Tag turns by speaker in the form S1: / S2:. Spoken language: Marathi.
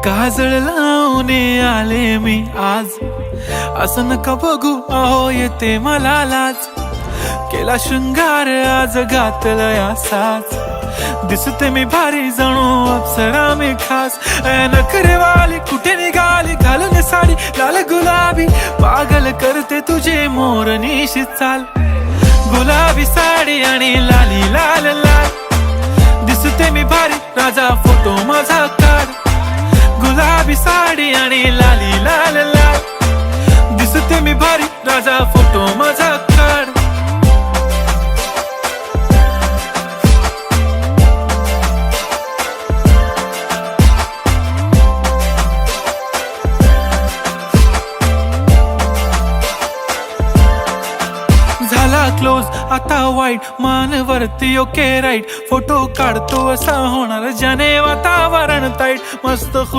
S1: काजळ लावून आले मी आज, असं नका बघू अहो येते मला लाज. केला शृंगार आज घातला साज, दिसते मी भारी जणू अप्सरा मी खास. नखरेवाली कुठे निघाली घालून साडी लाल गुलाबी, पागल करते तुझे मोरनीशी चाल. गुलाबी साडी आणि लाली लाल लाल, दिसते मी भारी राजा फोटो माझा काढ. गुलाबी साडी आणि लाली लाल लाल, दिसते मी भारी राजा फोटो माझा काढ. झाला क्लोज आता वाईट, मान वरती ओके राईट. फोटो काढतो असा होणार ज्याने वातावरण ताईट. मस्त